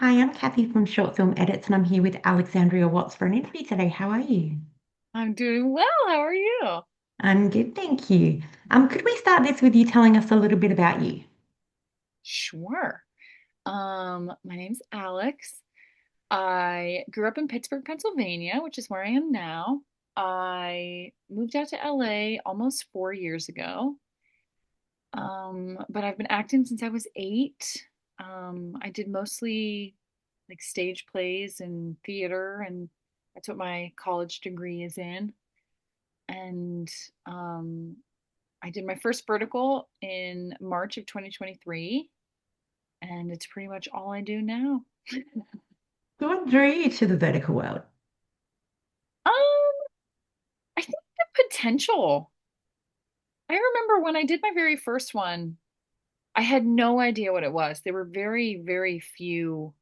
Hi, I'm Kathy from Short Film Edits, and I'm here with Alexandria Watts for an interview today. How are you? I'm doing well. How are you? I'm good, thank you. Could we start this with you telling us a little bit about you? Sure. My name's Alex. I grew up in Pittsburgh, Pennsylvania, which is where I am now. I moved out to LA almost 4 years ago. But I've been acting since I was 8. I did mostly like stage plays and theater, and that's what my college degree is in. And um, I did my first vertical in March of 2023, and it's pretty much all I do now. So what drew you to the vertical world? Um, I think the potential. I remember when I did my very first one, I had no idea what it was. There were very, very few,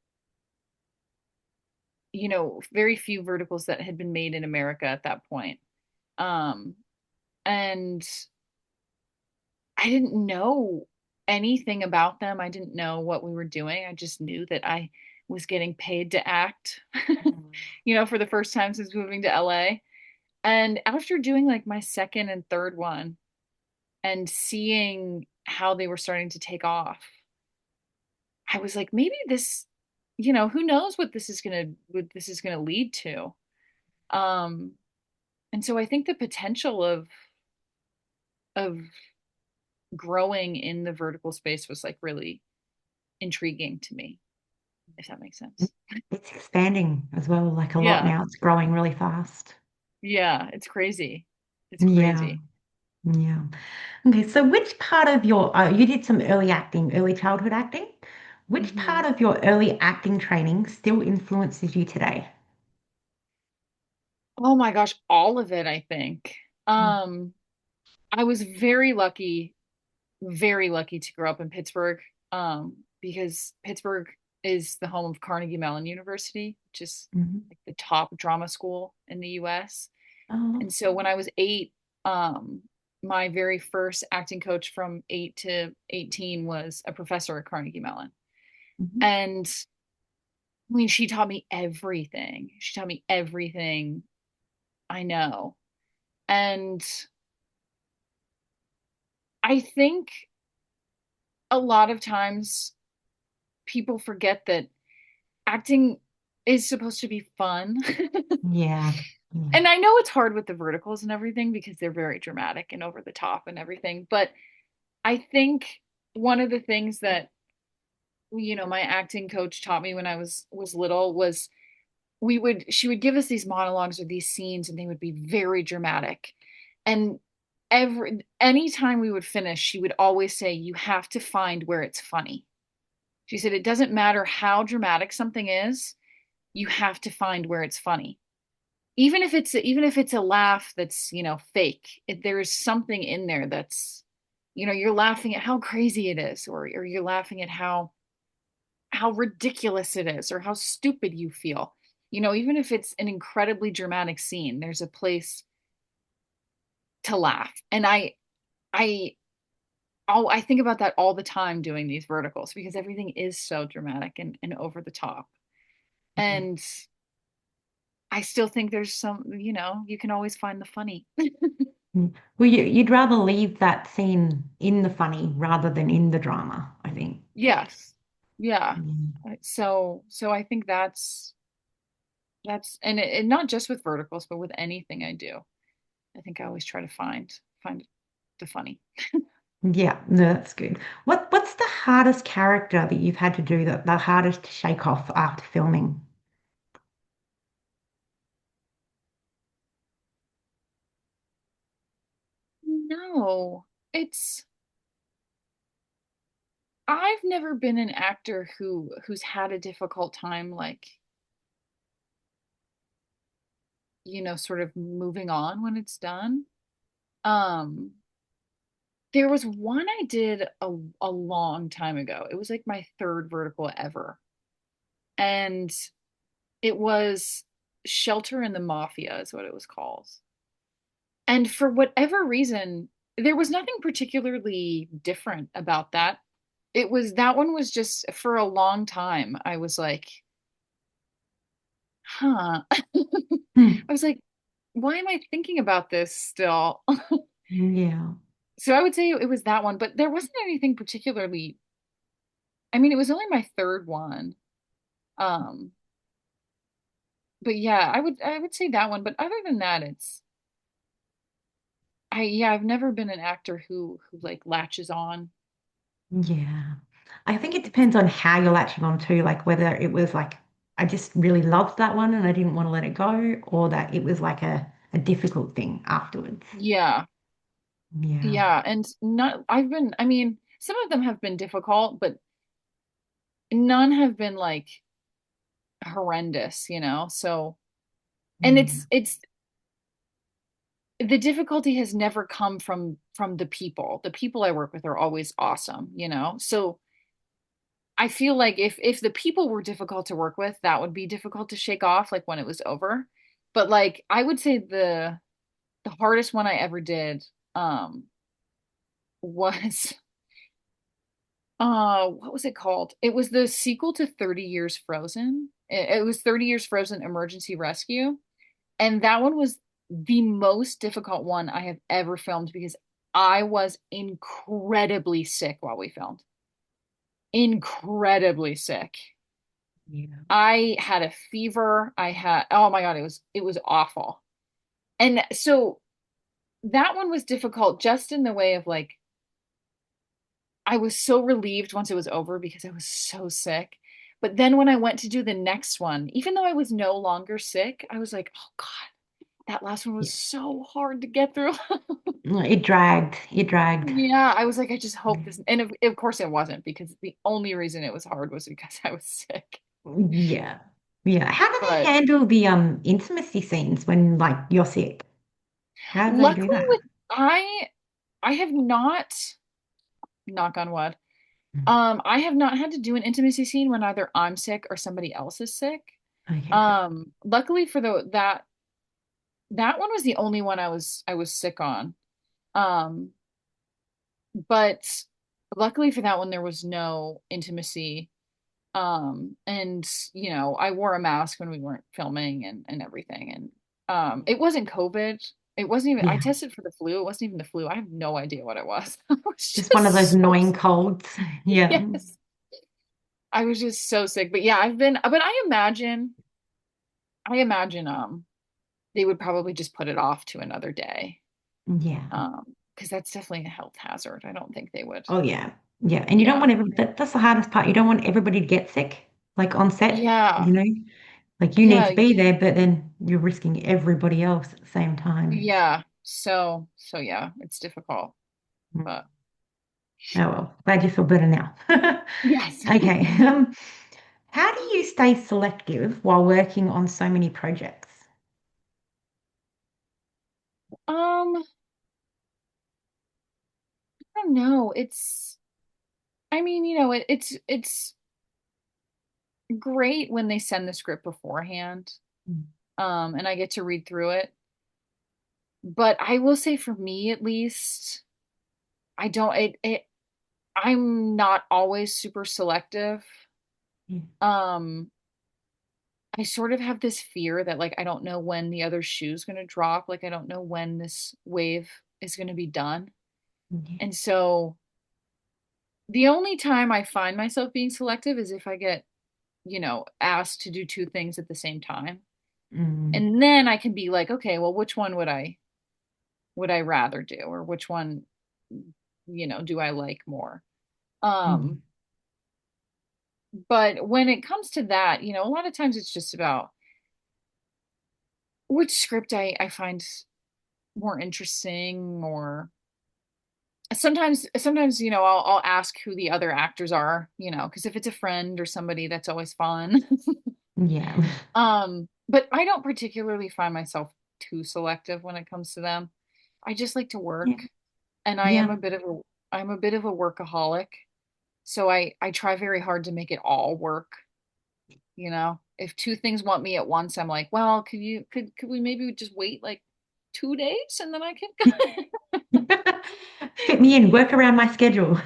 very few verticals that had been made in America at that point. Um, and I didn't know anything about them. I didn't know what we were doing. I just knew that I was getting paid to act, for the first time since moving to LA. And after doing like my second and third one and seeing how they were starting to take off, I was like, maybe this, who knows what this is gonna lead to. Um, and so I think the potential of growing in the vertical space was like really intriguing to me, if that makes sense. It's expanding as well, like a lot Yeah. now. It's growing really fast. Yeah, it's crazy. It's Yeah, crazy. yeah. Okay, so which part of you did some early acting, early childhood acting. Which hmm part of your early acting training still influences you today? Oh my gosh, all of it, I think. Um, I was very lucky to grow up in Pittsburgh, because Pittsburgh is the home of Carnegie Mellon University, which is Mhm. like the top drama school in the US. Oh, And so when I was 8, um, my very first acting coach from 8 to 18 was a professor at Carnegie Mellon. mhm. And I mean, she taught me everything. She taught me everything I know. And I think a lot of times people forget that acting is supposed to be fun. Yeah, yeah. And I know it's hard with the verticals and everything because they're very dramatic and over the top and everything. But I think one of the things that, my acting coach taught me when I was little was she would give us these monologues or these scenes and they would be very dramatic. And anytime we would finish, she would always say, you have to find where it's funny. She said, it doesn't matter how dramatic something is, you have to find where it's funny. Even if it's a laugh that's, fake, there's something in there that's, you're laughing at how crazy it is, or you're laughing at how ridiculous it is or how stupid you feel. Even if it's an incredibly dramatic scene, there's a place to laugh. And I I think about that all the time doing these verticals because everything is so dramatic and over the top. And I still think there's you can always find the funny. Well, you'd rather leave that scene in the funny rather than in the drama, I think. Yes. Yeah. Yeah. So I think that's and not just with verticals, but with anything I do. I think I always try to find the funny. Yeah, no, that's good. What's the hardest character that you've had to do that the hardest to shake off after filming? No, it's I've never been an actor who's had a difficult time like, sort of moving on when it's done. Um, there was one I did a long time ago. It was like my third vertical ever. And it was Shelter in the Mafia is what it was called. And for whatever reason, there was nothing particularly different about that. it was that one was just for a long time. I was like, huh. Hmm. I was like, why am I thinking about this still? Yeah. So I would say it was that one, but there wasn't anything particularly. I mean, it was only my third one. Um, but yeah, I would say that one. But other than that, I've never been an actor who like latches on. Yeah. I think it It's depends on how you're latching on to, like whether it was like I just really loved that one and I didn't want to let it go, or that it was like a difficult thing afterwards. yeah, Yeah. yeah, and not I've been. I mean, some of them have been difficult, but none have been like horrendous, you know? So, and Yeah. it's the difficulty has never come from the people. The people I work with are always awesome, you know? So I feel like if the people were difficult to work with, that would be difficult to shake off like when it was over. But like I would say the hardest one I ever did was what was it called? It was the sequel to 30 Years Frozen. It was 30 Years Frozen Emergency Rescue. And that one was the most difficult one I have ever filmed because I was incredibly sick while we filmed. Incredibly sick. Yeah. I had a fever. I had, oh my God, it was awful. And so that one was difficult just in the way of like I was so relieved once it was over because I was so sick. But then when I went to do the next one, even though I was no longer sick, I was like, oh God, that last one was Yeah. so hard to get through. It dragged. It dragged. Yeah, I was like, I just hope Yeah. this, and of course it wasn't because the only reason it was hard was because I was sick. Yeah. Yeah. How do they But handle the intimacy scenes when like you're sick? How do they do luckily that? with I have not, knock on wood, Mm. I have not had to do an intimacy scene when either I'm sick or somebody else is sick. Okay, good. Luckily for that one was the only one I was sick on. Um, but luckily for that one there was no intimacy. And I wore a mask when we weren't filming and everything. And it wasn't COVID. It wasn't even I Yeah. tested for the flu. It wasn't even the flu. I have no idea what it was. I was Just one of those just so annoying colds. Yeah. yes. I was just so sick. But yeah, but I imagine they would probably just put it off to another day. Yeah. Because that's definitely a health hazard. I don't think they would. Oh yeah. Yeah. And you don't Yeah. want that's the hardest part. You don't want everybody to get sick, like on set, Yeah. Like you need Yeah. to be there, but then you're risking everybody else at the same time. Yeah. So yeah, it's difficult. Mm. But Oh well, glad you feel better now. yes. Okay. How do you stay selective while working on so many projects? I don't know. I mean, it's great when they send the script beforehand, Mm. and I get to read through it. But I will say for me at least, I don't I'm not always super selective. Yeah. Um, I sort of have this fear that like I don't know when the other shoe's gonna drop. Like I don't know when this wave is gonna be done. Yeah. And so the only time I find myself being selective is if I get, asked to do two things at the same time. Mm. And then I can be like, okay, well, which one would I rather do or which one, do I like more? Yeah. Um, but when it comes to that, a lot of times it's just about which script I find more interesting or sometimes I'll ask who the other actors are, because if it's a friend or somebody that's always fun. Yeah. But I don't particularly find myself too selective when it comes to them. I just like to Yeah. work and Yeah. I'm a bit of a workaholic. So I try very hard to make it all work, you know. If two things want me at once, I'm like, well, could we maybe just wait like 2 days and then I can go? Fit me in, work around my schedule.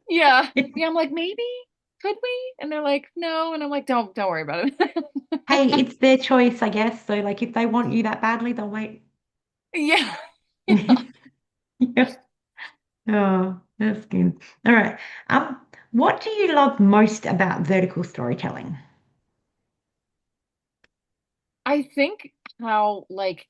Yeah. Yeah, I'm like, maybe, could we? And they're like, no. And I'm like, don't worry about Hey, it. it's their choice, I guess. So like if they want you that badly, they'll wait. Yeah. Yeah. Oh, that's good. All right. What do you love most about vertical storytelling? I think how like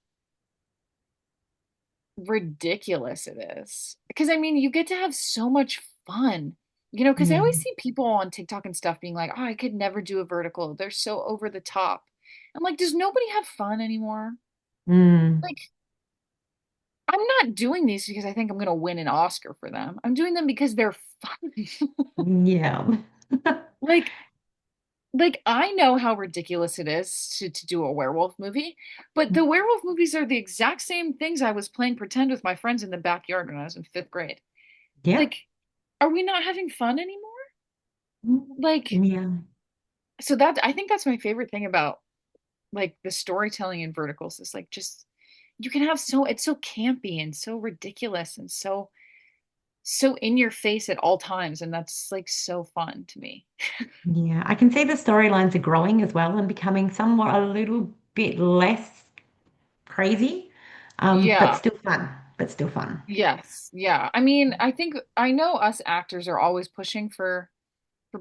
ridiculous it is. Because I mean, you get to have so much fun. Because I Yeah. always see people on TikTok and stuff being like, oh, I could never do a vertical. They're so over the top. I'm like, does nobody have fun anymore? Mm, Like, I'm not doing these because I think I'm going to win an Oscar for them. I'm doing them because they're fun. yeah. Like, like I know how ridiculous it is to do a werewolf movie, but the werewolf movies are the exact same things I was playing pretend with my friends in the backyard when I was in fifth grade. Yeah. Like, are we not having fun anymore? Like, Yeah. so that I think that's my favorite thing about like the storytelling in verticals is like just you can have it's so campy and so ridiculous and so in your face at all times, and that's like so fun to me. Yeah. I can see the storylines are growing as well and becoming somewhat a little bit less crazy, but Yeah. still fun. But still fun. Yes. Yeah. I mean, I think I know us actors are always pushing for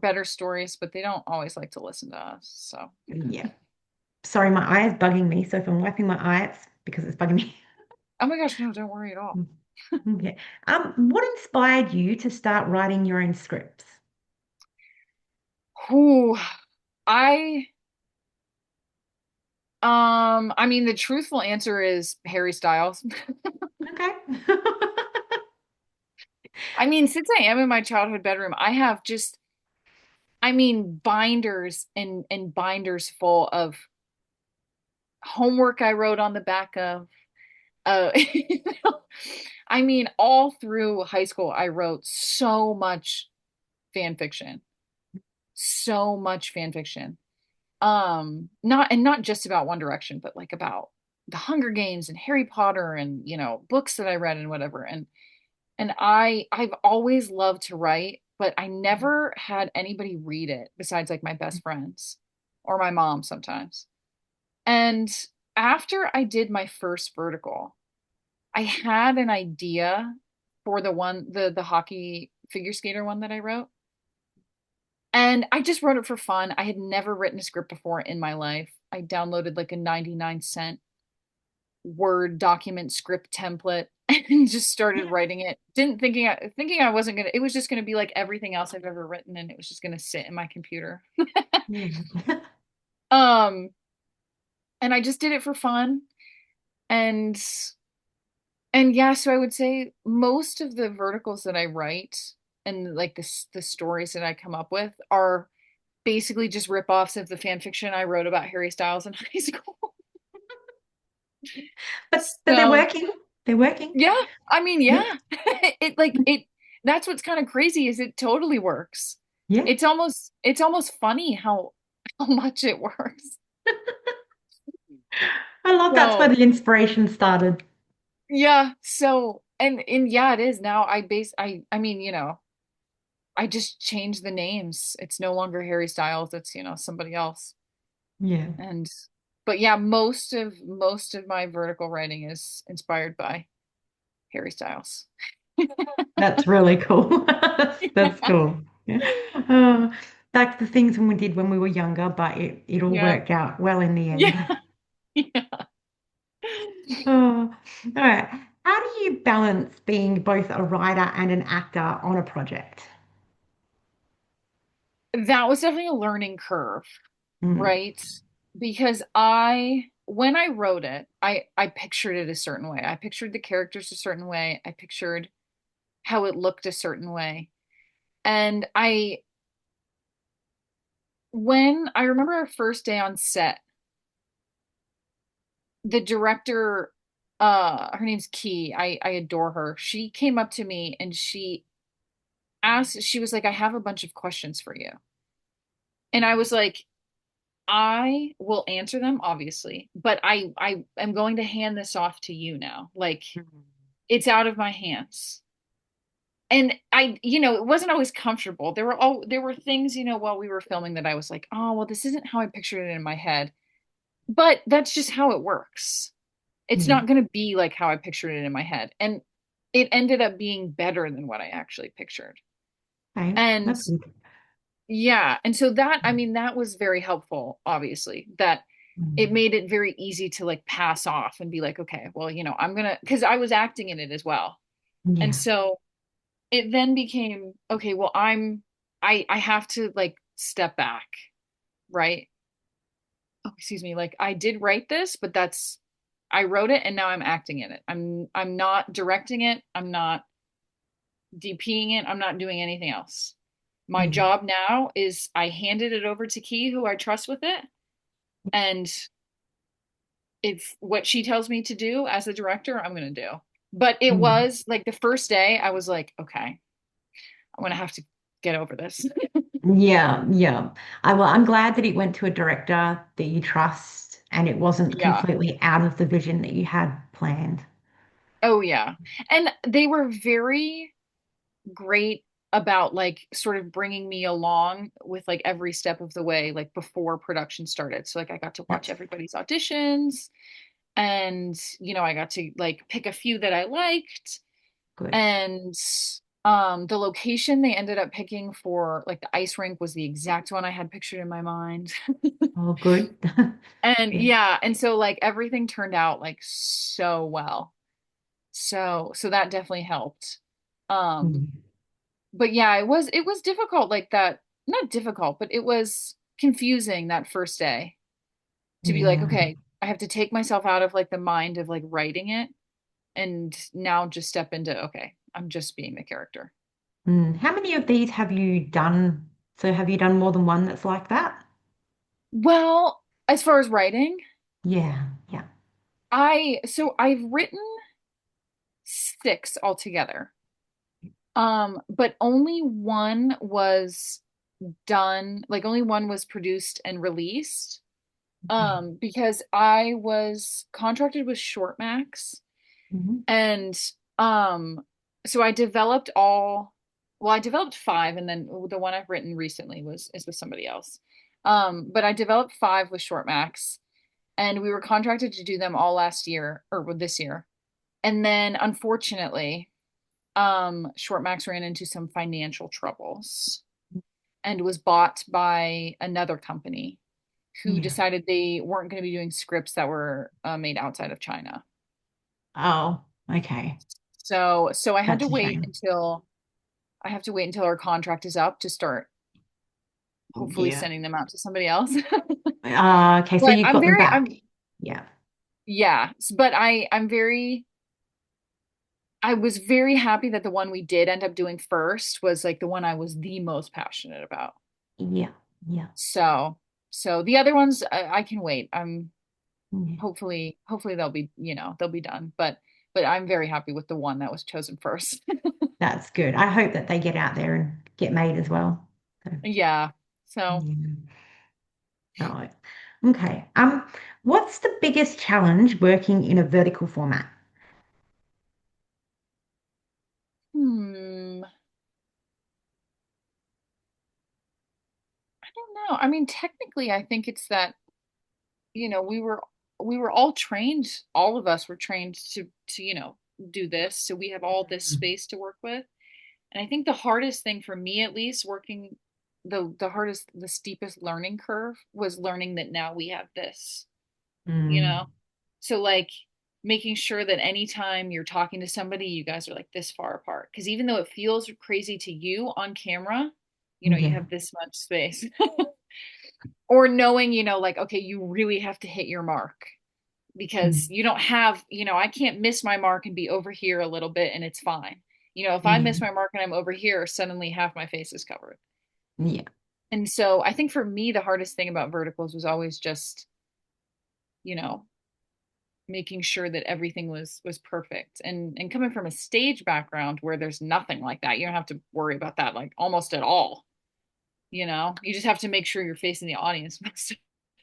better stories, but they don't always like to listen to us. So, Yeah. Sorry, my eye is bugging me. So if I'm wiping my eye, it's because it's bugging me. oh my gosh, no, don't worry at all. Okay. What inspired you to start writing your own scripts? Whew. I I mean the truthful answer is Harry Styles. Okay. I mean, since I am in my childhood bedroom, I have just I mean binders and binders full of homework I wrote on the back of you know, I mean all through high school I wrote so much fan fiction. So much fan fiction. Not just about One Direction, but like about the Hunger Games and Harry Potter and books that I read and whatever. And I've always loved to write, but I never had anybody read it besides like my best friends or my mom sometimes. And after I did my first vertical, I had an idea for the hockey figure skater one that I wrote. And I just wrote it for fun. I had never written a script before in my life. I downloaded like a 99-cent Word document script template and just started writing it. Didn't thinking I wasn't gonna, it was just gonna be like everything else I've ever written, and it was just gonna sit in my computer. Yeah. Um, and I just did it for fun. And yeah, so I would say most of the verticals that I write and like the stories that I come up with are basically just rip-offs of the fan fiction I wrote about Harry Styles in high school. But they're So working. They're working. yeah, I mean, Yeah. yeah. It that's what's kind of crazy is it totally works. Yeah. It's almost funny how much it works. I love that's where So the inspiration started. yeah, so and yeah, it is now. I mean, I just changed the names. It's no longer Harry Styles, it's somebody else. Yeah. And but yeah, most of my vertical writing is inspired by Harry Styles. That's really cool. That's cool. Yeah. Uh, like the things when we did when we were younger, but it all Yeah. worked out well in the end. Yeah. Yeah. Oh, all right. How do you balance being both a writer and an actor on a project? That was definitely a learning curve, Mm, right? Because when I wrote it, I pictured it a certain way. I pictured the characters a certain way. I pictured how it looked a certain way. And when I remember our first day on set, the director, her name's Key. I adore her. She came up to me and she was like, I have a bunch of questions for you. And I was like, I will answer them, obviously, but I am going to hand this off to you now. Like mm, it's out of my hands. and it wasn't always comfortable. There were things, while we were filming that I was like, oh, well, this isn't how I pictured it in my head. But that's just how it works. It's Yeah. not going to be like how I pictured it in my head. And it ended up being better than what I actually pictured. Okay. And That's good. yeah, and so that, I mean, that was very helpful, obviously, that it Mm. made it very easy to like pass off and be like, okay, well, I'm gonna, because I was acting in it as well. And Yeah. so it then became, okay, well, I have to like step back, right? Oh, excuse me, like I did write this, but I wrote it and now I'm acting in it. I'm not directing it. I'm not DPing it. I'm not doing anything else. My Yeah. job now is I handed it over to Key, who I trust with it, and if what she tells me to do as the director, I'm going to do. But it Mm. was like the first day, I was like, okay, I'm going to have to get over this. Yeah, yeah. I'm glad that it went to a director that you trust and it wasn't Yeah. completely out of the vision that you had planned. Oh, yeah. And they were very great about like sort of bringing me along with like every step of the way, like before production started. So, like, I got to watch That's everybody's auditions and, I got to like pick a few that I liked. good. And the location they ended up picking for like the ice rink was the exact one I had pictured in my mind. Oh, good. And Yeah. yeah, and so like everything turned out like so well. So that definitely helped. Um Mm. but yeah, it was difficult like that. Not difficult, but it was confusing that first day to be like, Yeah. okay, I have to take myself out of like the mind of like writing it and now just step into, okay, I'm just being the character. Mm. How many of these have you done? So have you done more than one that's like that? Well, as far as writing, Yeah. Yeah. I've written six altogether. But only one was done, like only one was produced and released. Okay. Because I was contracted with Short Max Mhm. and um so I developed five and then the one I've written recently is with somebody else. But I developed five with Short Max and we were contracted to do them all last year or this year. And then unfortunately, Short Max ran into some financial troubles and was bought by another company who Yeah. decided they weren't going to be doing scripts that were made outside of China. Oh, okay. So That's a shame. I have to wait until our contract is up to start hopefully Yeah. sending them out to somebody else. Okay, so But you've got them back. Yeah. yeah, but I was very happy that the one we did end up doing first was like the one I was the most passionate about. Yeah. Yeah. So, so the other ones I can wait. I'm Yeah. hopefully they'll be done. But I'm very happy with the one that was chosen first. That's good. I hope that they get out there and get made as well. So, Yeah. So, yeah. Right. Okay. What's the biggest challenge working in a vertical format? hmm, I don't know. I mean, technically, I think it's that, we were all trained, all of us were trained to, do this. So we have all this Mm. space to work with. And I think the hardest thing for me, at least, working the steepest learning curve was learning that now we have this, you Mm. know? So like making sure that anytime you're talking to somebody, you guys are like this far apart. Because even though it feels crazy to you on camera, you Yeah. have this much space. Or knowing, like, okay, you really have to hit your mark because Mm. you don't have, I can't miss my mark and be over here a little bit and it's fine. If I Yeah. miss my mark and I'm over here, suddenly half my face is covered. Yeah. And so I think for me, the hardest thing about verticals was always just, you know, making sure that everything was perfect. And coming from a stage background where there's nothing like that, you don't have to worry about that like almost at all. You just have to make sure you're facing the audience most of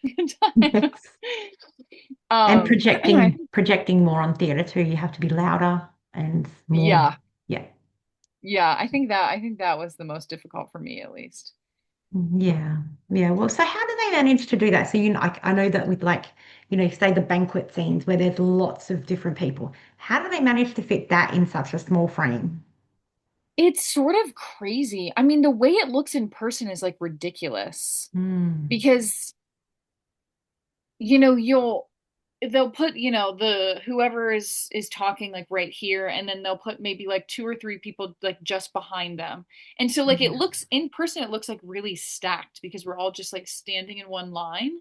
the time. Yes. And I projecting more on theatre too. You have to be louder and more. yeah, Yeah. Yeah, I think that was the most difficult for me at least. Yeah. Yeah. Well, so how do they manage to do that? So, I know that with like, say the banquet scenes where there's lots of different people, how do they manage to fit that in such a small frame? It's sort of crazy. I mean, the way it looks in person is like ridiculous Mm, because, you know, they'll put, you know, the whoever is talking like right here, and then they'll put maybe like two or three people like just behind them. And so like it yeah. looks in person, it looks like really stacked because we're all just like standing in one line.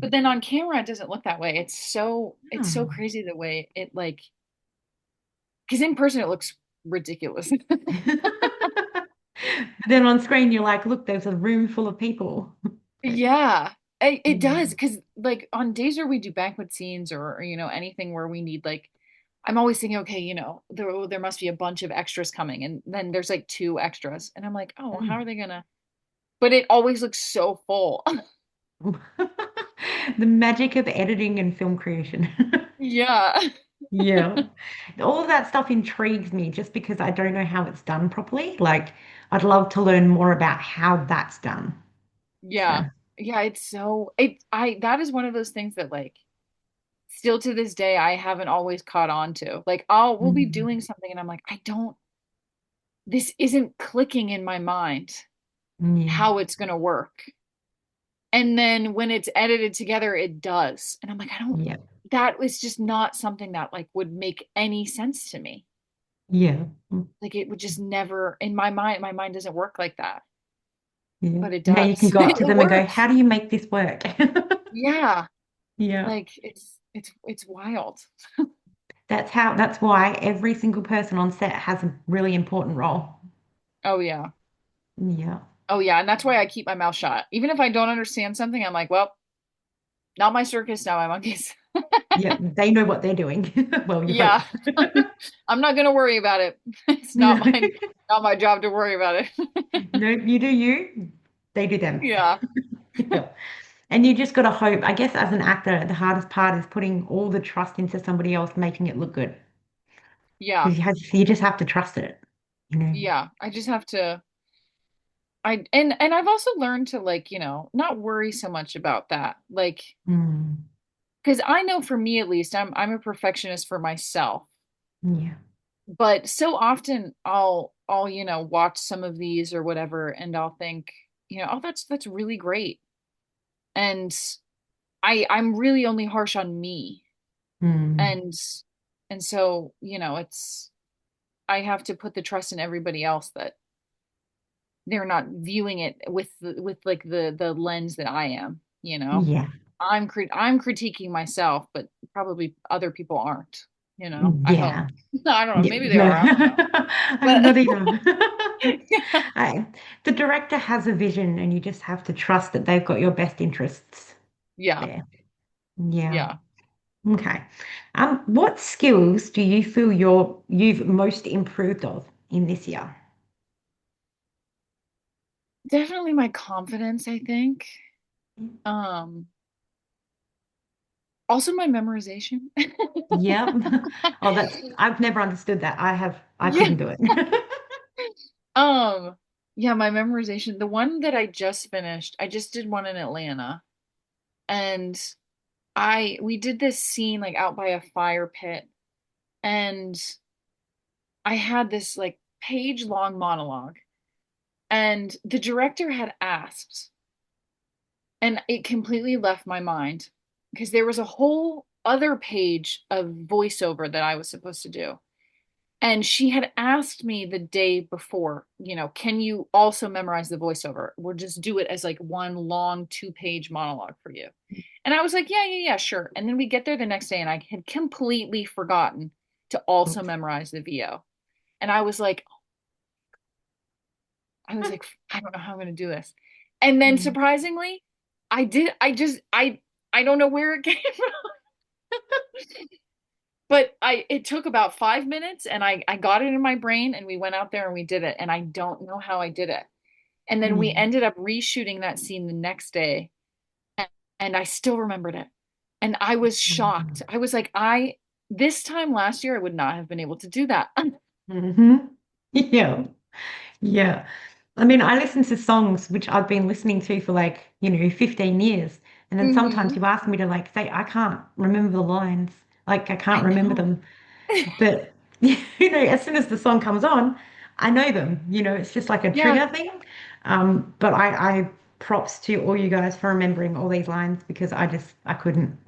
But Mm. then on camera, it doesn't look that way. It's so Oh. crazy the way it like, because in person it looks ridiculous. But then on screen, you're like, look, there's a room full of people. Yeah, it does Mm, because like on days where we do banquet scenes or you know anything where we need like I'm always thinking okay you know there must be a bunch of extras coming and then there's like two extras and I'm like oh how mm. are they gonna but it always looks so full. The magic of editing and film creation. Yeah. Yeah. All of that stuff intrigues me just because I don't know how it's done properly. Like, I'd love to learn more about how that's done. So, Yeah. Yeah, it's so it I that is one of those things that like still to this day I haven't always caught on to. Like we'll be mm, doing something and I'm like I don't this isn't clicking in my mind yeah, how it's gonna work. And then when it's edited together, it does. And I'm like, I don't, yeah, that was just not something that like would make any sense to me. yeah, Like it would just never, in my mind doesn't work like that, yeah. but it Now you can does. go up to It them and go, how works. do you make this work? Yeah. Yeah. Like it's wild. That's why every single person on set has a really important role. Oh yeah. Yeah. Oh yeah. And that's why I keep my mouth shut. Even if I don't understand something, I'm like, well, not my circus, not my monkeys. Yeah. They know what they're doing. Well, you hope. Yeah. I'm not gonna worry about it. It's No. not my job to worry about it. No, you do you. They do them. Yeah. Yeah. And you just got to hope, I guess, as an actor, the hardest part is putting all the trust into somebody else, making it look good. Yeah. Because you just have to trust it, you know. Yeah. I just have to and I've also learned to like, you know, not worry so much about that. Like, Mm, because I know for me at least, I'm a perfectionist for myself. yeah. But so often I'll, you know, watch some of these or whatever, and I'll think, you know, oh, that's really great. And I'm really only harsh on me. Mm, And and so, you know, it's I have to put the trust in everybody else that they're not viewing it with like the lens that I am, you know. yeah. I'm critiquing myself, but probably other people aren't, you know. I hope. Yeah. I don't know, Yeah. maybe they No. are, I don't know. I'm But not either. yeah, I, the director has a vision and you just have to trust that they've got your best interests yeah, there. Yeah. yeah. Okay. What skills do you feel you've most improved of in this year? Definitely my confidence, I think. Um, Also my memorization. Yep. Oh, I've never understood that. I Yeah. couldn't do it. Um, yeah, my memorization. The one that I just finished, I just did one in Atlanta. And I we did this scene like out by a fire pit and I had this like page long monologue and the director had asked and it completely left my mind because there was a whole other page of voiceover that I was supposed to do. And she had asked me the day before, you know, can you also memorize the voiceover? We'll just do it as like one long 2-page monologue for you. And I was like, yeah, yeah, yeah, sure. And then we get there the next day and I had completely forgotten to also Oops. memorize the VO. And I was like, I don't know how I'm going to do this. And then Mm. surprisingly, I did. I don't know where it came from, but it took about 5 minutes and I got it in my brain and we went out there and we did it. And I don't know how I did it. And then we Yeah. ended up reshooting that scene the next day and, and I still remembered it. And I was shocked. I was like, this time last year, I would not have been able to do that. Hmm. Yeah. Yeah. I mean, I listen to songs which I've been listening to for like, 15 years. And then sometimes Hmm. you ask me to like say, I can't remember the lines. Like I I can't remember know. them. But, as soon as the song comes on, I know them. It's just like a Yeah, trigger thing. But I props to all you guys for remembering all these lines because I couldn't.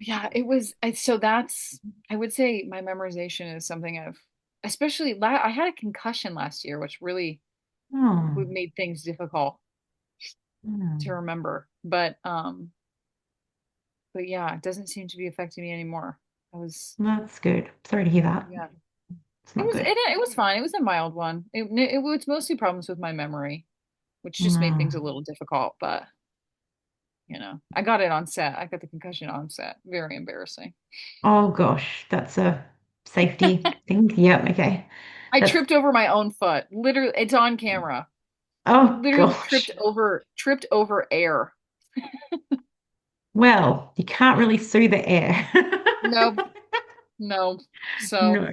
yeah, it was so that's I would say my memorization is something I've especially I had a concussion last year, which really Oh, would made things difficult to hmm. remember. But yeah, it doesn't seem to be affecting me anymore. I was That's good. Sorry to hear that. yeah. It's not good. It was fine. It was a mild one. It was mostly problems with my memory, which just made things a Mm. little difficult, but I got it on set. I got the concussion on set. Very embarrassing. Oh gosh, that's a safety thing. Yep, okay. I That's tripped over my own foot. Literally, it's on camera. oh Literally gosh. tripped over air. Well, you can't really sue the air. No, no. So, No.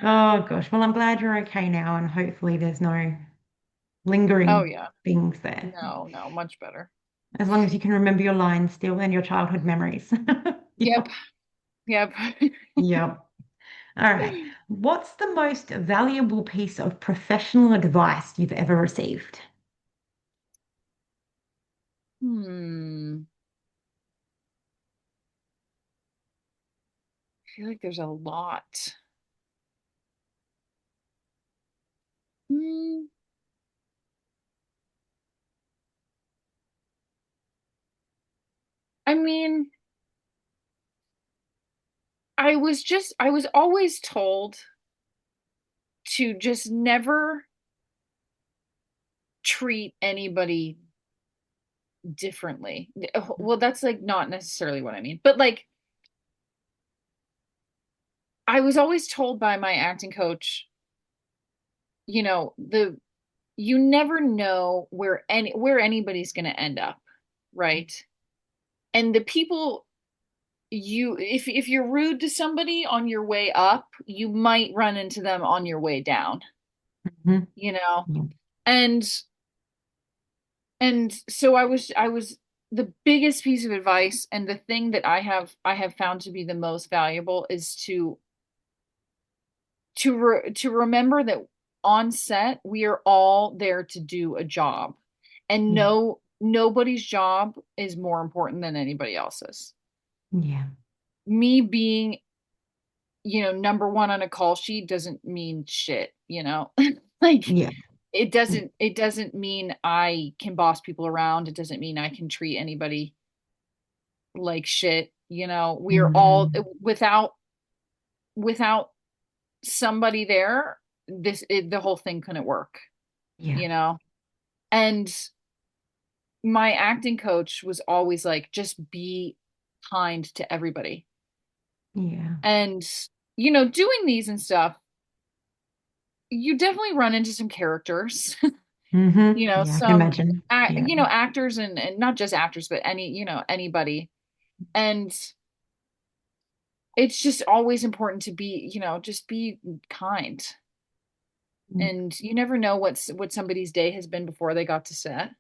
Oh gosh. Well, I'm glad you're okay now, and hopefully there's no oh lingering yeah. things there. No, no, much better. As long as you can remember your lines still and your childhood memories. Yep. Yep. Yep. Yep. All right. What's the most valuable piece of professional advice you've ever received? Hmm. I feel like there's a lot. Hmm. I mean, I was always told to just never treat anybody differently. Well, that's like not necessarily what I mean, but like I was always told by my acting coach, the you never know where anybody's going to end up, right? And the people if you're rude to somebody on your way up, you might run into them on your way down, Mhm. you know? Yeah. And so I was the biggest piece of advice and the thing that I have found to be the most valuable is to remember that on set we are all there to do a job and Yeah. nobody's job is more important than anybody else's. Yeah. Me being, number one on a call sheet doesn't mean shit, like Yeah. it doesn't mean I can boss people around. It doesn't mean I can treat anybody like shit. We are all Mm. without somebody there, the whole thing couldn't work, Yeah. you know? And my acting coach was always like, just be kind to everybody. Yeah. And, doing these and stuff, you definitely run into some characters, Yeah, I can some, imagine. Yeah. actors and not just actors, but anybody. And it's just always important to be, just be kind. Mm. And you never know what somebody's day has been before they got to set.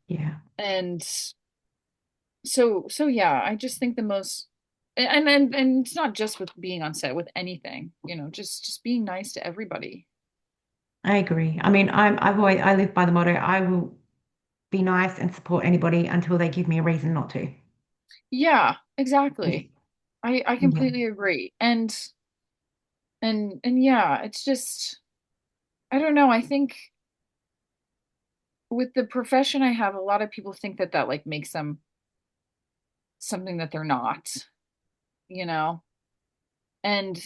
Yeah. And so yeah, I just think the most and it's not just with being on set, with anything, just being nice to everybody. I agree. I mean, I live by the motto, I will be nice and support anybody until they give me a reason not to. Yeah, Yeah. exactly. I Yeah. completely agree. And yeah, it's just I don't know. I think with the profession I have, a lot of people think that like makes them something that they're not, you know? And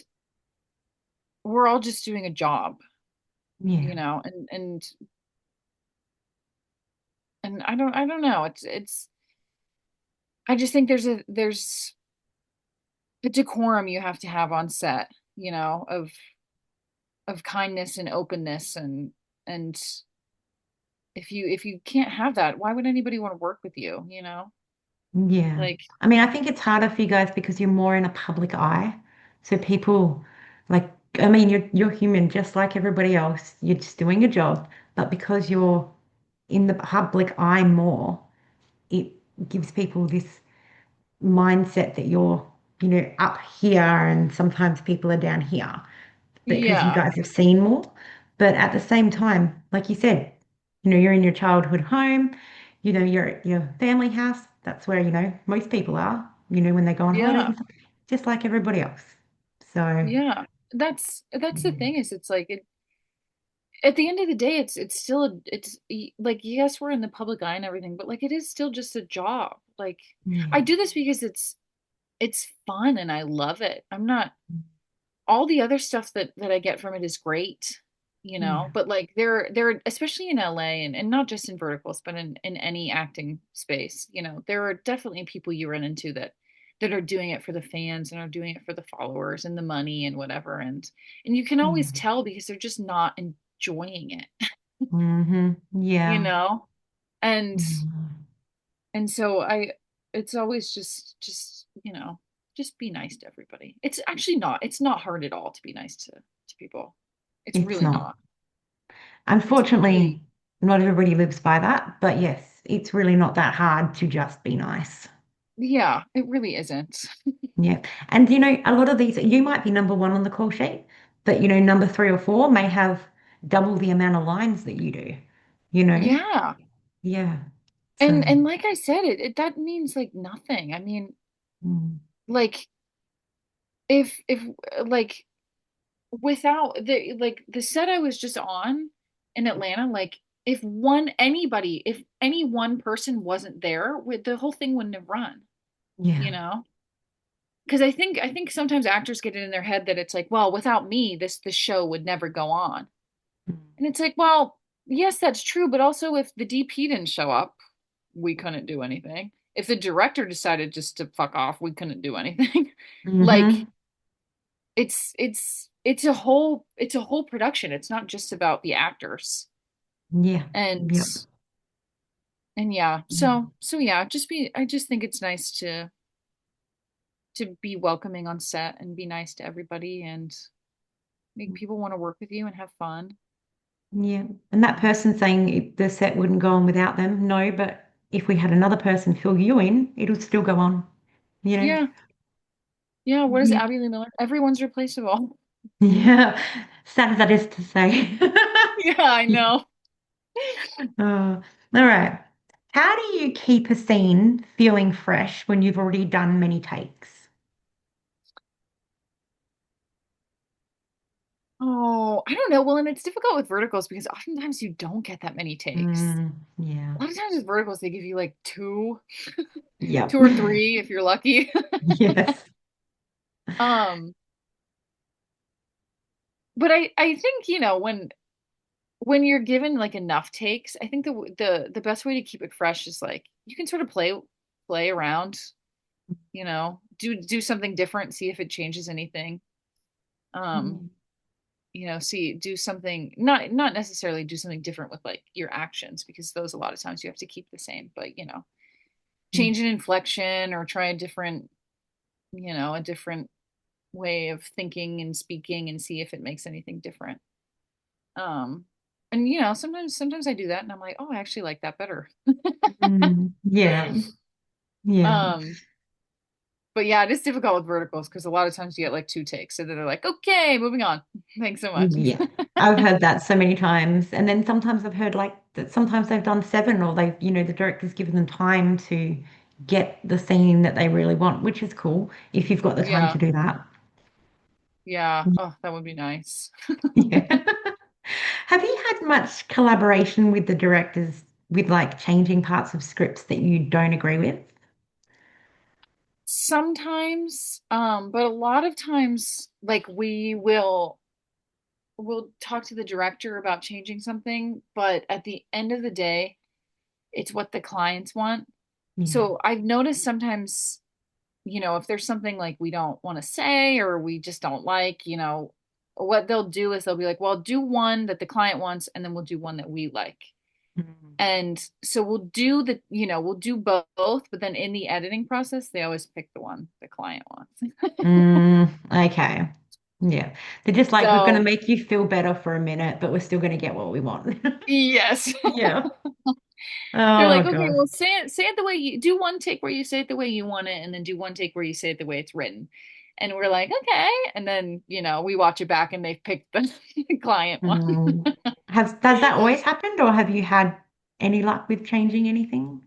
we're all just doing a job, Yeah. and I don't know. It's I just think there's a decorum you have to have on set, of kindness and openness and if you can't have that, why would anybody want to work with you, Yeah. Like I mean, I think it's harder for you guys because you're more in a public eye. So people like I mean, you're human just like everybody else. You're just doing a job, but because you're in the public eye more, it gives people this mindset that you're, up here and sometimes people are down here because you Yeah. guys have seen more. But at the same time, like you said, you're in your childhood home, you're at your family house. That's where, most people are, when they go on holidays Yeah. and stuff, just like everybody else. So, Yeah. That's the mm, thing is it's like at the end of the day it's still like yes, we're in the public eye and everything, but like it is still just a job. Like I yeah, do this because it's fun and I love it. I'm not all the other stuff that I get from it is great, yeah, but like there especially in LA and not just in verticals, but in any acting space, there are definitely people you run into that are doing it for the fans and are doing it for the followers and the money and whatever and you can always yeah. tell because they're just not enjoying it, you Yeah. know? And Mm. and so I it's always just, just be nice to everybody. It's not hard at all to be nice to people. It's It's really not. not. It's Unfortunately, really not everybody lives by that, but yes, it's really not that hard to just be nice. yeah, it really isn't. Yeah. And a lot of these, you might be number one on the call sheet, but number three or four may have double the amount of lines that you do, you know? Yeah. Yeah. So, And like I said, it that means like nothing. I mean, mm, like if like without the set I was just on in Atlanta, like if any one person wasn't there, the whole thing wouldn't have run, yeah. you know? Because I think sometimes actors get it in their head that it's like, well, without me, this show would never go on. Mm. And it's like, well, yes, that's true, but also if the DP didn't show up, we couldn't do anything. If the director decided just to fuck off, we couldn't do anything. Like Mm-hmm. it's a whole production. It's not just about the actors. Yeah. And Yep. and yeah, Mm. so yeah, I just think it's nice to be welcoming on set and be nice to everybody and make people want to work with you and have fun. Yeah. And that person saying the set wouldn't go on without them, no, but if we had another person fill you in, it'll still go on, you know? Yeah. Yeah, what is Yeah. Abby Lee Miller? Everyone's replaceable. Yeah. Sad as that is to say. Yeah, I know. All right. How do you keep a scene feeling fresh when you've already done many takes? Oh, I don't know. Well, and it's difficult with verticals because oftentimes you don't get that many takes. Yeah. A lot of times with verticals, they give you like two, Yep. two or three if you're lucky. Yes. Um, but I think, when you're given like enough takes, I think the best way to keep it fresh is like you can sort of play around, do something different, see if it changes anything. Um, Mm, see do something not necessarily do something different with like your actions because those a lot of times you have to keep the same, but mm, change an inflection or try a different way of thinking and speaking and see if it makes anything different. Um, and sometimes I do that and I'm like, oh, I actually like that better. yeah. Yeah. Um, but yeah, it is difficult with verticals because a lot of times you get like two takes, so then they're like, okay, moving on. Thanks so much. Yeah. I've heard that so many times. And then sometimes I've heard like that sometimes they've done seven or the director's given them time to get the scene that they really want, which is cool if you've got the time Yeah, to do that. yeah. Oh, that would be nice. Yeah. Have you had much collaboration with the directors with like changing parts of scripts that you don't agree with? Sometimes, but a lot of times, like we'll talk to the director about changing something, but at the end of the day, it's what the clients want. Yeah. So I've noticed sometimes, if there's something like we don't want to say or we just don't like, what they'll do is they'll be like, well, do one that the client wants, and then we'll do one that we like. Mm. And so we'll do both, but then in the editing process, they always pick the one the client wants. Mm, okay. Yeah. They're just like, we're going to So, make you feel better for a minute, but we're still going to get what we want. yes. Yeah. They're Oh like, okay, gosh. well, say it the way you do one take where you say it the way you want it, and then do one take where you say it the way it's written. And we're like, okay. And then, we watch it back and they've picked the client one. Does that always happened, or have you had any luck with changing anything?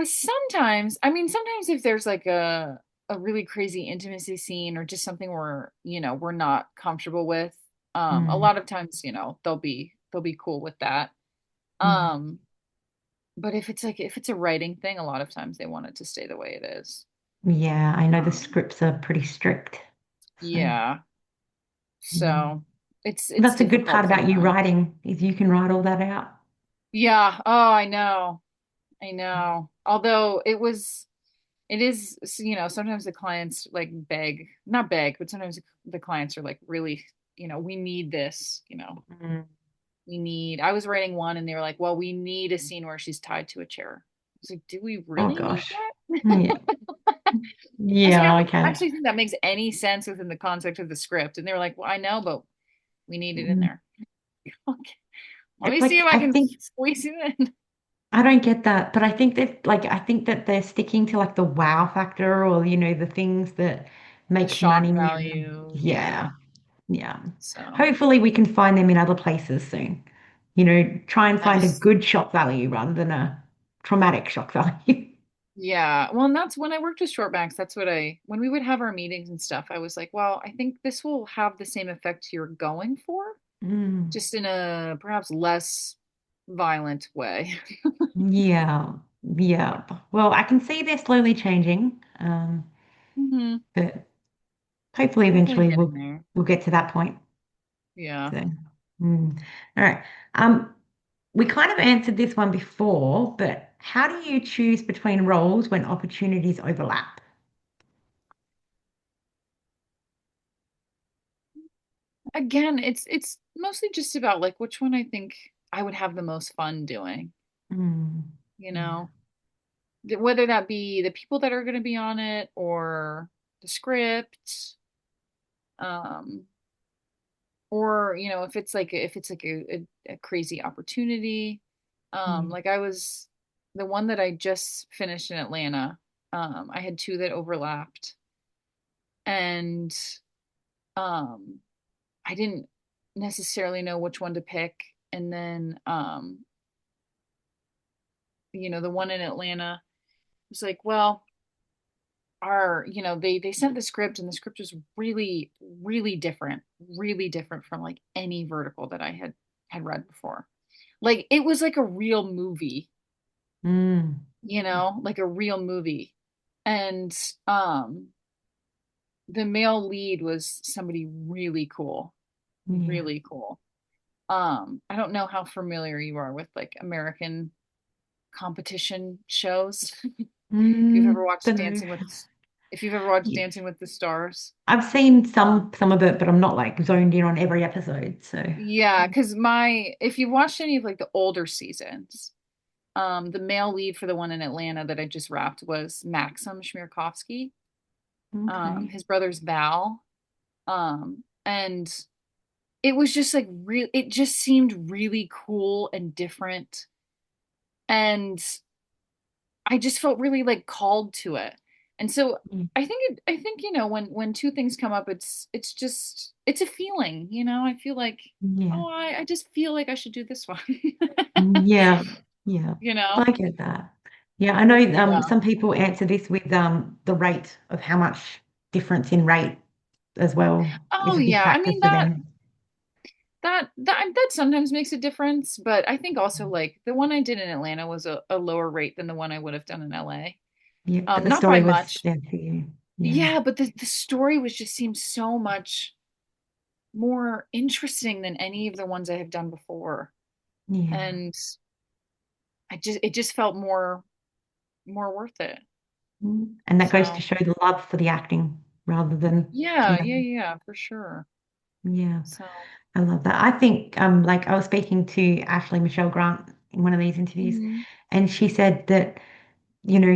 Sometimes. I mean, sometimes if there's like a really crazy intimacy scene or just something we're not comfortable with, a Mm, lot of times, they'll be cool with that. yeah. Um, but if it's a writing thing, a lot of times they want it to stay the way it is. Yeah, I know the Um, scripts are pretty strict. So, yeah. mm. So it's That's a good part difficult about you sometimes. writing, is you can write all that out. Yeah. Oh, I know. I know. Although it is, sometimes the clients like beg, not beg, but sometimes the clients are like, really, we need this, Mm. I was writing one and they were like, well, we need a scene where she's tied to a chair. I was like, do we Oh really need gosh. that? Yeah. I was like, I Yeah, don't okay. actually think that makes any sense within the context of the script. And they were like, well, I know, but we need it in Mm. there. Okay. Let It's me see like if I I can think squeeze it in. I don't get that, but I think that they're sticking to like the wow factor, or the things that The make shock money. value. Yeah. Yeah. Yeah. So, Hopefully we can find them in other places soon. Try and find a nice. good shock value rather than a traumatic shock value. Yeah. Well, and that's when I worked with shortbacks. When we would have our meetings and stuff, I was like, well, I think this will have the same effect you're going for, Mm. just in a perhaps less violent way. Yeah. Yeah. Well, I can see they're slowly changing. Hmm. But hopefully Definitely eventually getting we'll there. we'll get to that point. Yeah. So, all right. We kind of answered this one before, but how do you choose between roles when opportunities overlap? Again, it's mostly just about like which one I think I would have the most fun doing, Mm, you yeah. know? Whether that be the people that are going to be on it or the script, um, or if it's like a crazy opportunity. Mm, Like I was the one that I just finished in Atlanta. I had two that overlapped, and um, I didn't necessarily know which one to pick. And then, the one in Atlanta was like, well, they sent the script and the script was really, really different from like any vertical that I had read before. Like it was like a real movie, mm, like a real movie. And um the male lead was somebody really cool, yeah. really cool. I don't know how familiar you are with like American competition shows. If you've ever watched Don't know. Yeah. Dancing with the Stars. I've seen Um, some of it, but I'm not like zoned in on every episode. So, yeah, because if you've watched any of like the older seasons, the male lead for the one in Atlanta that I just wrapped was Maxim Shmierkowski. okay. His brother's Val. And it was just like it just seemed really cool and different. And I just felt really like called to it. And so Mm, I think, when two things come up, it's a feeling, I feel like, yeah. oh, I just feel like I should do this one. Yeah. Yeah. You know? I get that. Yeah, I know Yeah. some people answer this with the rate of how much difference in rate as well is Oh a big yeah. I factor mean for them. that sometimes makes a difference, but I think also like the one I did in Atlanta was a lower rate than the one I would have done in LA. Yeah, but the Not by story was much. there for you. Yeah. Yeah, but the story was just seemed so much more interesting than any of the ones I have done before. Yeah. And it just felt more worth it. And that goes to So show the love for the acting rather than, you yeah, know, yeah, for sure. yeah, So I love that. I think like I was speaking to Ashley Michelle Grant in one of these interviews, mhm. and she said that,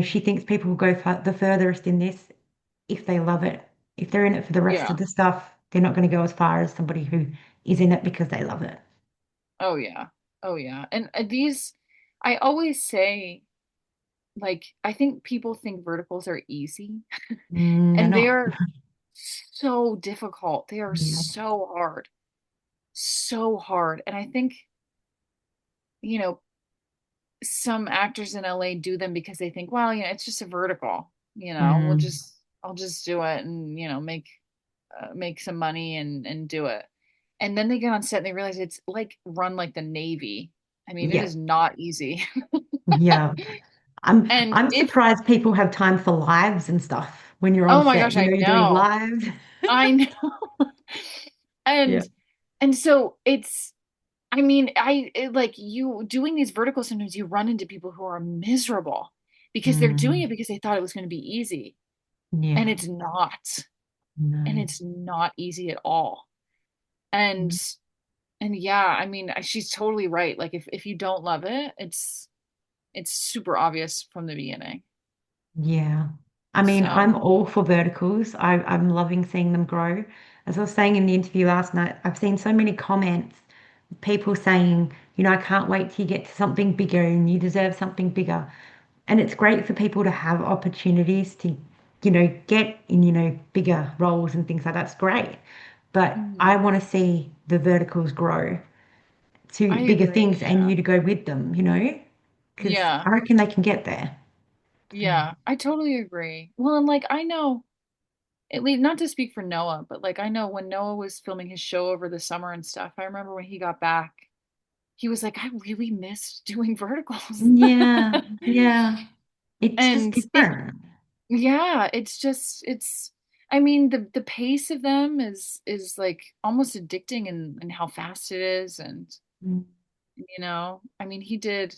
she thinks people will go the furthest in this if they love it. If they're in it for the rest of Yeah. the stuff, they're not going to go as far as somebody who is in it because they love it. Oh yeah. Oh yeah. And these, I always say, like, I think people think verticals are easy, They're and they not. are so difficult. They are Yeah. so hard, so hard. And I think, you know, some actors in LA do them because they think, well, it's just a vertical. Mm, I'll just do it and, make some money and do it. And then they get on set and they realize it's like run like the Navy. I mean, it yeah. is not easy. Yeah. I'm And I'm if, surprised people have time for lives and stuff when you're on oh my set. gosh, I You're doing know. lives. I know. Yeah. And so it's, I mean, like you doing these verticals, sometimes you run into people who are miserable because they're doing Mm, it because they thought it was going to be easy. And yeah. it's not. And No. it's not easy at all. And yeah, I mean, she's totally right. Like if you don't love it, it's super obvious from the beginning. Yeah. I mean, So, I'm all for verticals. I'm loving seeing them grow. As I was saying in the interview last night, I've seen so many comments, people saying, I can't wait till you get to something bigger and you deserve something bigger. And it's great for people to have opportunities to, get in, bigger roles and things like that. That's great. But I mhm. want to see the verticals grow to I bigger agree. things and Yeah. you to go with them, because Yeah. I reckon they can get there. So, Yeah. I totally agree. Well, and like I know, at least not to speak for Noah, but like I know when Noah was filming his show over the summer and stuff, I remember when he got back, he was like, I really missed doing verticals. yeah, yeah. It's just And it, different. yeah, I mean, the pace of them is like almost addicting in how fast it is. And, Mm, I mean, he did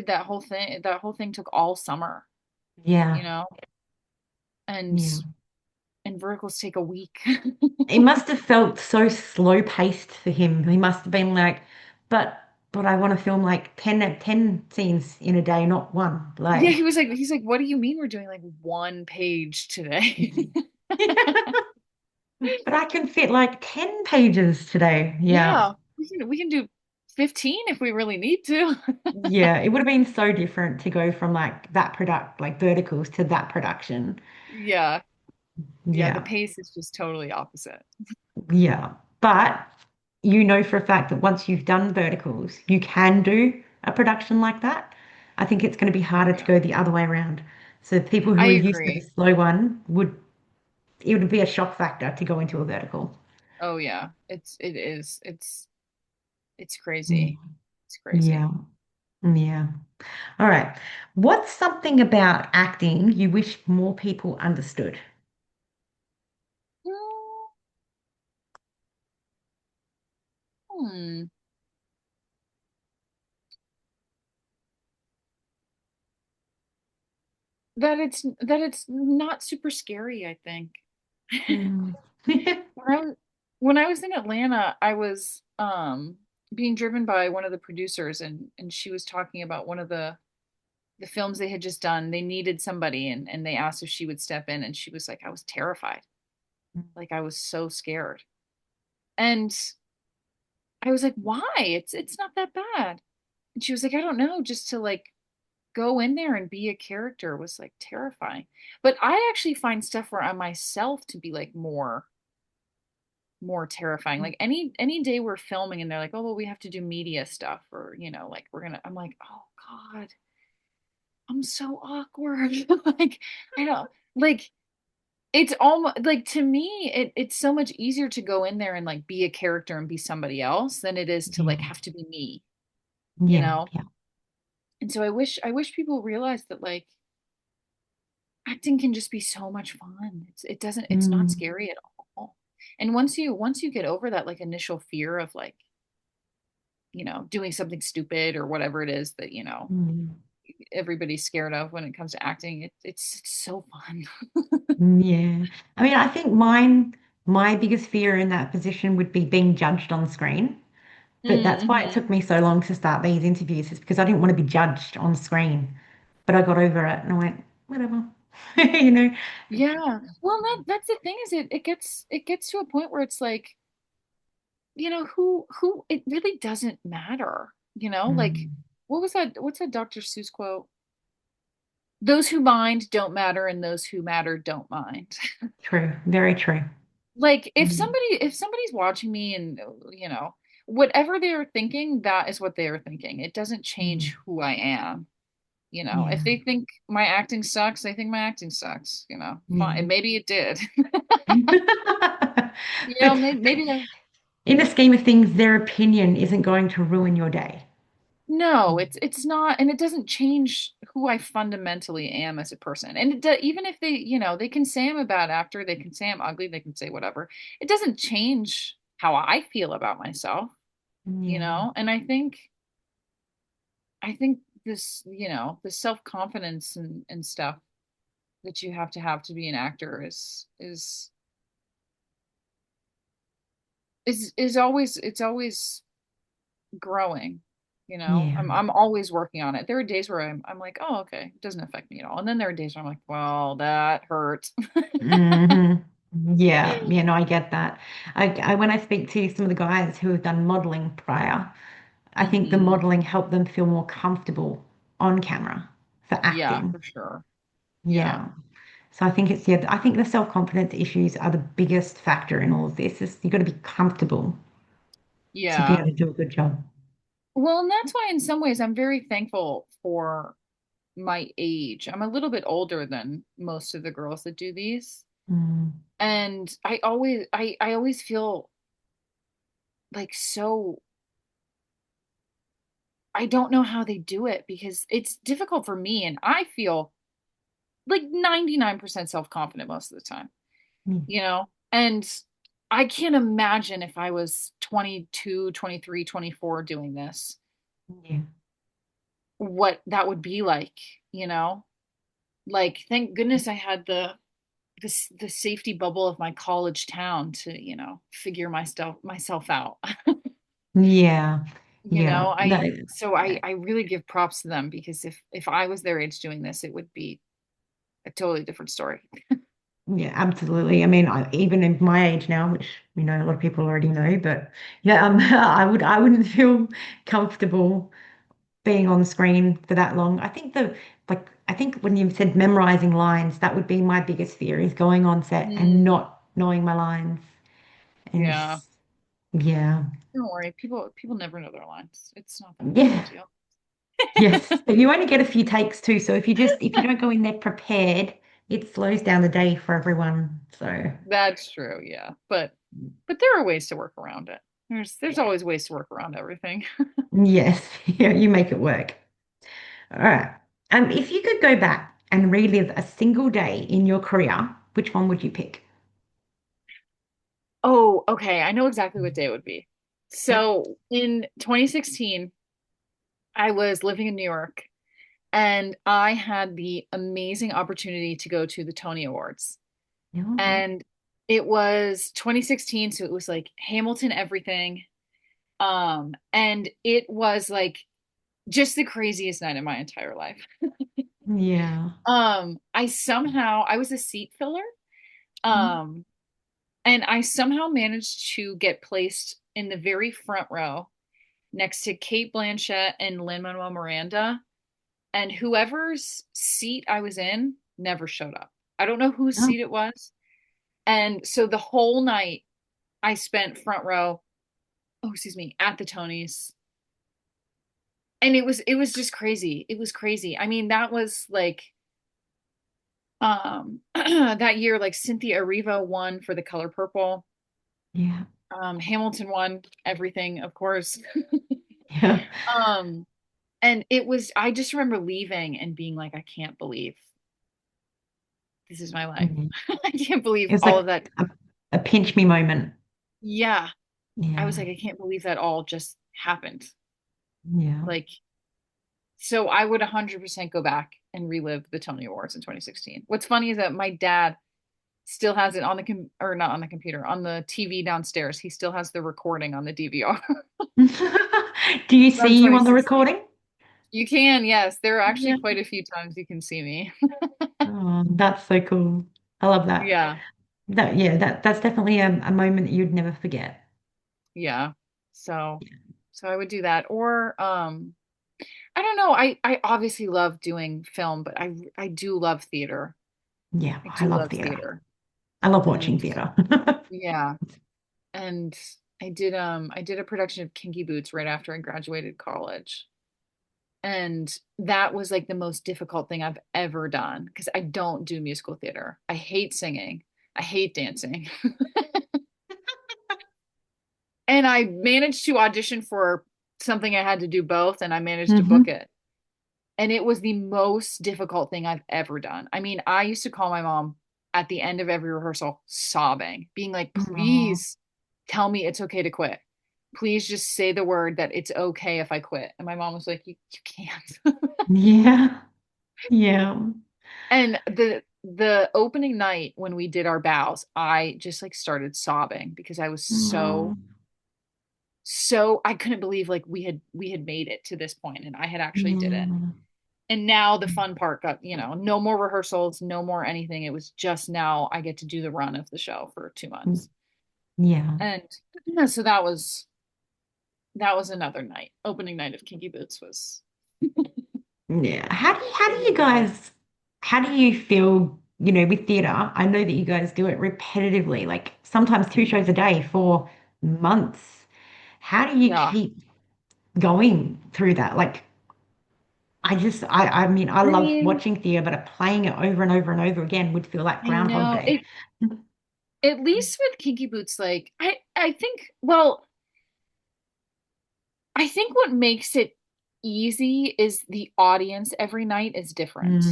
that whole thing took all summer, you yeah, know, and, yeah. verticals take a week. It must have felt so slow paced for him. He must have been like, but I want to film like 10 scenes in a day, not one. Yeah, Like, he's like, what do you mean we're doing like one page today? but I can fit like 10 pages today. Yeah. Yeah, we can do 15 if we really need to. Yeah. It would have been so different to go from like that product, like verticals to that production. Yeah, yeah, the Yeah. pace is just totally opposite. Yeah. But you know for a fact that once you've done verticals, you can do a production like that. I think it's going to be Oh harder to yeah. go the other way around. So people I who are used to the agree. slow one it would be a shock factor to go into a vertical. Oh yeah. It's Mm. crazy. It's Yeah. crazy. Yeah. All right. What's something about acting you wish more people understood? Hmm. That it's not super scary, I think. Mm. When I was when I was in Atlanta, I was being driven by one of the producers, and she was talking about one of the films they had just done. They needed somebody, and they asked if she would step in, and she was like, I was terrified. Like I was so scared. And I was like, why? It's not that bad. And she was like, I don't know, just to like go in there and be a character was like terrifying. But I actually find stuff where I myself to be like more terrifying. Like any day we're filming and they're like, oh well, we have to do media stuff, or like I'm like, oh God, I'm so awkward. Like I don't like it's almost like to me it's so much easier to go in there and like be a character and be somebody else than it is to like Yeah. have to be me, you Yeah. know? Yeah. And so I wish people realized that like acting can just be so much fun. It's not Mm. scary at all. And once you get over that like initial fear of like, doing something stupid or whatever it is that, Mm. everybody's scared of when it comes to acting, it's so fun. Yeah. I mean, I think my biggest fear in that position would be being judged on screen. But that's why it Hmm. took me so long to start these interviews, is because I didn't want to be judged on screen. But I got over it and I went, whatever. You know? Yeah. Well, that's the thing is it gets to a point where it's like, who it really doesn't matter, like Mm, what's that Dr. Seuss quote? Those who mind don't matter and those who matter don't mind. true. Very true. Like Mm, if somebody's watching me and whatever they are thinking, that is what they are thinking. It doesn't change mm, who I am. If yeah. they think my acting sucks, they think my acting sucks, fine. And Yeah. maybe it did. But, but Maybe in the scheme of things, their opinion isn't going to ruin your day. no, it's not, and it doesn't change who I fundamentally am as a person. And even if they can say I'm a bad actor, they can say I'm ugly, they can say whatever. It doesn't change how I feel about myself, Yeah. And I think this, the self-confidence and stuff that you have to be an actor is always it's always growing. Yeah. I'm always working on it. There are days where I'm like, oh, okay, it doesn't affect me at all. And then there are days where I'm like, well, that hurt. hmm Yeah. Yeah. No, I get that. When I speak to some of the guys who have done modeling prior, I think the Hmm. modeling helped them feel more comfortable on camera for Yeah, acting. for sure. Yeah. Yeah. So I think it's, yeah, I think the self-confidence issues are the biggest factor in all of this. Is you've got to be comfortable to be able Yeah. to do a good job. Well, and that's why in some ways I'm very thankful for my age. I'm a little bit older than most of the girls that do these. Mm, And I always feel like so I don't know how they do it because it's difficult for me and I feel like 99% self-confident most of the time, mm, And I can't imagine if I was 22, 23, 24 doing this, yeah. what that would be like, you know? Like, thank goodness I had the safety bubble of my college town to, figure myself out. Yeah. You Yeah. know, No, I so I really give props to them because if I was their age doing this, it would be a totally different story. yeah, absolutely. I mean, even in my age now, which a lot of people already know, but yeah, I wouldn't feel comfortable being on screen for that long. I think when you said memorizing lines, that would be my biggest fear is going on set and Mm, not knowing my lines. And yeah. yeah, Don't worry. People never know their lines. It's not that big of a yeah, deal. yes. But you only get a few takes too. So if you don't go in there prepared, it slows down the day for everyone. So That's true, yeah. But there are ways to work around it. There's yeah, always ways to work around everything. yes, yeah, you make it work. All right. If you could go back and relive a single day in your career, which one would you pick? Oh, okay. I know exactly what day it would be. Yep. So in 2016, I was living in New York and I had the amazing opportunity to go to the Tony Awards. Oh, yeah. And it was 2016, so it was like Hamilton everything. And it was like just the craziest night of my entire life. Yeah. I was a seat filler. Mm, Um, and I somehow managed to get placed in the very front row next to Kate Blanchett and Lin-Manuel Miranda. And whoever's seat I was in never showed up. I don't know whose oh, seat it was. And so the whole night I spent front row, oh, excuse me, at the Tonys. And it was just crazy. It was crazy. I mean, that was like that year like Cynthia Erivo won for The Color Purple. yeah. Hamilton won everything, of course. Yeah. um and I just remember leaving and being like, I can't believe this is my life. Mhm. I can't believe It was all like of that. a pinch me moment. Yeah. I was Yeah. like, I can't believe that all just happened. Yeah. Like, so I would 100% go back and relive the Tony Awards in 2016. What's funny is that my dad still has it on or not on the computer, on the TV downstairs. He still has the recording on the DVR Do you from see you on the 2016. recording? You can, yes. There are actually Yeah. quite a few times you can see me. Oh, that's so cool. I love that. Yeah, Yeah, that's definitely a moment that you'd never forget. yeah. So, so I would do that. Or, I don't know. I obviously love doing film, but I do love theater. Yeah, I I do love love theater. theater. I love watching And theater. yeah, and I did a production of Kinky Boots right after I graduated college. And that was like the most difficult thing I've ever done because I don't do musical theater. I hate singing. I hate dancing. And I managed to audition for something I had to do both, and I managed to book Hmm. it. And it was the most difficult thing I've ever done. I mean, I used to call my mom at the end of every rehearsal sobbing, being like, Oh, please tell me it's okay to quit. Please just say the word that it's okay if I quit. And my mom was like, you can't. yeah, yeah. And the opening night when we did our bows, I just like started sobbing because I was Oh, so I couldn't believe like we had made it to this point and I had actually did it. yeah. And now the fun part got, no more rehearsals, no more anything. It was just now I get to do the run of the show for 2 months. Yeah. And yeah, so that was another night. Opening night of Kinky Boots was Yeah. How do you really hard. guys how do you feel, with theater? I know that you guys do it repetitively, like sometimes two shows a day for months. How do you Yeah. keep going through that? Like I mean I I love mean, watching theater, but playing it over and over and over again would feel like I Groundhog know Day. it at least with Kinky Boots, like I think well, I think what makes it easy is the audience every night is different.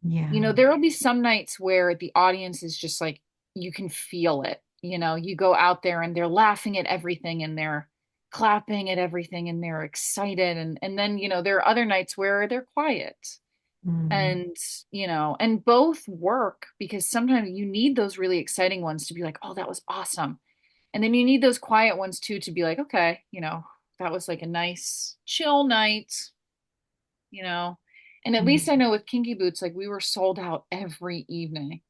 Yeah. There will be some nights where the audience is just like, you can feel it. You go out there and they're laughing at everything and they're clapping at everything and they're excited. And then, there are other nights where they're quiet. Mm, And both work because sometimes you need those really exciting ones to be like, oh, that was awesome. And then you need those quiet ones too to be like, okay, that was like a nice chill night, you know. And at least I know with Kinky Boots, like we were sold out every evening.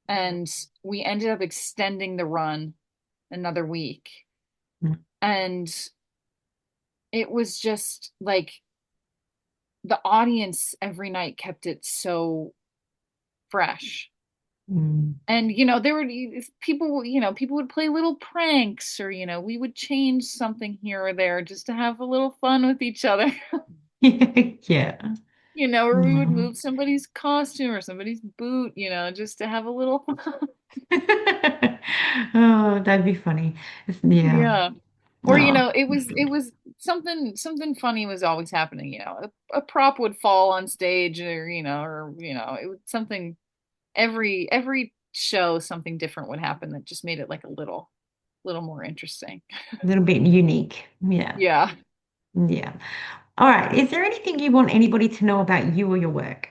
And we ended up extending the run another week. mm, And it was just like the audience every night kept it so fresh. mm. And there were people, people would play little pranks or, we would change something here or there just to have a little fun with each other. Yeah. Or we would Mm. move somebody's costume or somebody's boot, just to have a little fun. Oh, that'd be funny. Yeah. Yeah. Or, Oh. it was something funny was always happening, a prop would fall on stage or it would something every show something different would happen that just made it like a little more interesting. A little bit unique. Yeah. Yeah. Yeah. All right. Is there anything you want anybody to know about you or your work?